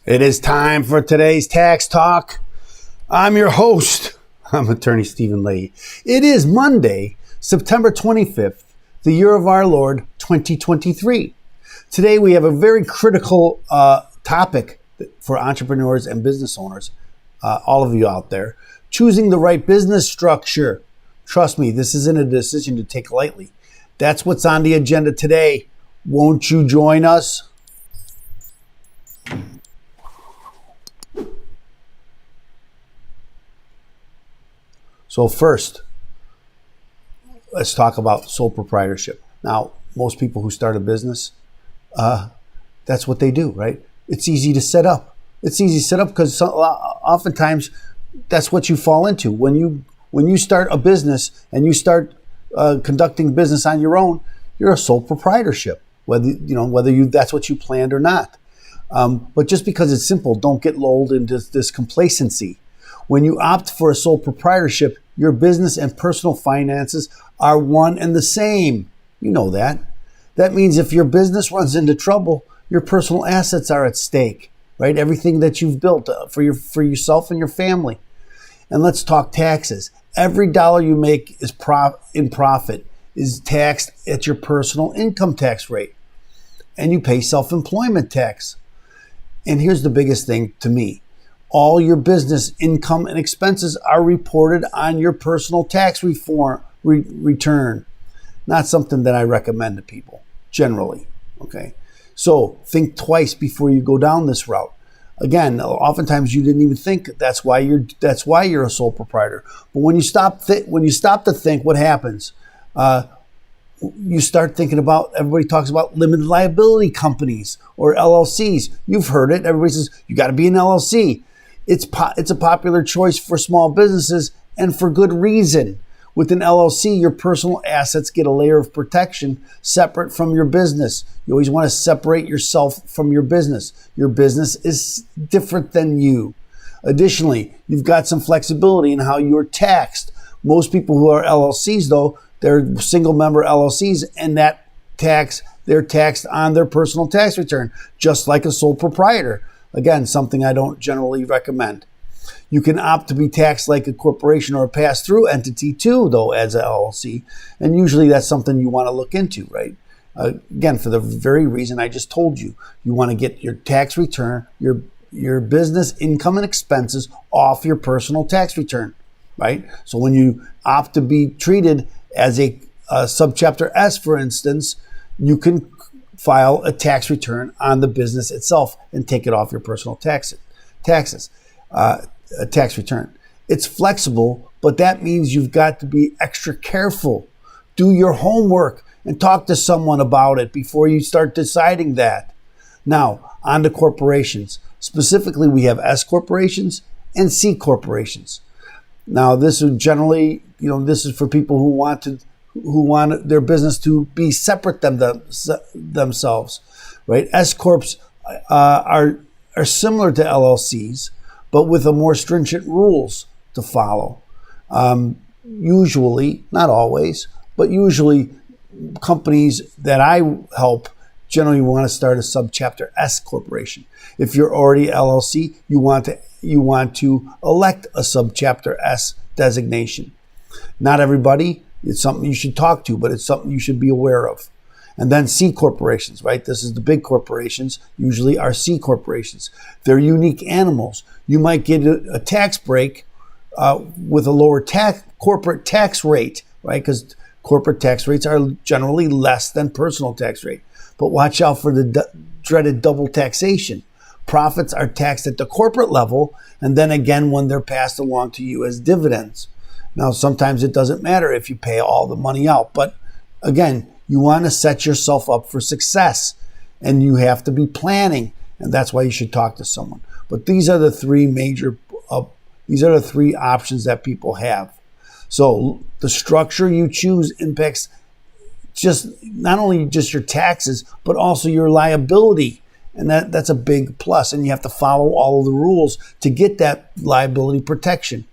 It is time for today's tax talk. I'm your host. I'm attorney Stephen Leahy. It is Monday, September 25th, the year of our Lord, 2023. Today we have a very critical topic for entrepreneurs and business owners, all of you out there, choosing the right business structure. Trust me, this isn't a decision to take lightly. That's what's on the agenda today. Won't you join us? So first, let's talk about sole proprietorship. Now, most people who start a business, that's what they do, right? It's easy to set up. It's easy to set up because oftentimes that's what you fall into. When you start a business and you start conducting business on your own, you're a sole proprietorship, whether that's what you planned or not. But just because it's simple, don't get lulled into this complacency. When you opt for a sole proprietorship, your business and personal finances are one and the same. You know that. That means if your business runs into trouble, your personal assets are at stake, right? Everything that you've built for yourself and your family. And let's talk taxes. Every dollar you make in profit is taxed at your personal income tax rate. And you pay self-employment tax. And here's the biggest thing to me. All your business income and expenses are reported on your personal tax return. Not something that I recommend to people, generally. Okay, so think twice before you go down this route. Again, oftentimes you didn't even think that's why you're a sole proprietor. But when you stop to think, what happens? You start thinking about, everybody talks about limited liability companies or LLCs. You've heard it. Everybody says you got to be an LLC. It's a popular choice for small businesses, and for good reason. With an LLC, your personal assets get a layer of protection separate from your business. You always want to separate yourself from your business. Your business is different than you. Additionally, you've got some flexibility in how you're taxed. Most people who are LLCs, though, they're single member LLCs, and they're taxed on their personal tax return, just like a sole proprietor. Again, something I don't generally recommend. You can opt to be taxed like a corporation or a pass-through entity too, though, as an LLC. And usually that's something you want to look into, right? Again, for the very reason I just told you. You want to get your tax return, your business income and expenses off your personal tax return, right? So when you opt to be treated as a subchapter S, for instance, you can file a tax return on the business itself and take it off your personal taxes. A tax return. It's flexible, but that means you've got to be extra careful. Do your homework and talk to someone about it before you start deciding that. Now, on to corporations. Specifically, we have S corporations and C corporations. Now, this is generally, this is for people who want their business to be separate themselves, right? S corps are similar to LLCs, but with a more stringent rules to follow. Usually, not always, but usually companies that I help generally want to start a subchapter S corporation. If you're already LLC, you want to elect a subchapter S designation. Not everybody. It's something you should talk to, but it's something you should be aware of. And then C corporations, right? This is the big corporations, usually are C corporations. They're unique animals. You might get a tax break with a lower corporate tax rate, right? Because corporate tax rates are generally less than personal tax rate. But watch out for the dreaded double taxation. Profits are taxed at the corporate level, and then again when they're passed along to you as dividends. Now, sometimes it doesn't matter if you pay all the money out, but again, you want to set yourself up for success, and you have to be planning, and that's why you should talk to someone. But these are the three options that people have. So the structure you choose impacts not only just your taxes, but also your liability, and that's a big plus. And you have to follow all of the rules to get that liability protection.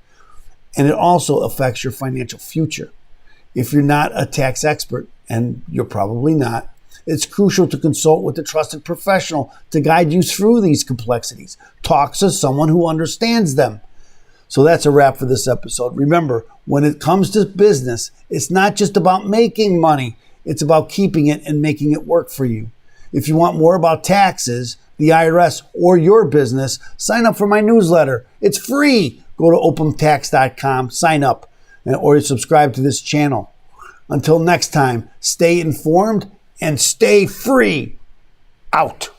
And it also affects your financial future. If you're not a tax expert, and you're probably not, it's crucial to consult with a trusted professional to guide you through these complexities. Talk to someone who understands them. So that's a wrap for this episode. Remember, when it comes to business, it's not just about making money. It's about keeping it and making it work for you. If you want more about taxes, the IRS, or your business, sign up for my newsletter. It's free. Go to opentax.com, sign up, or subscribe to this channel. Until next time, stay informed and stay free. Out.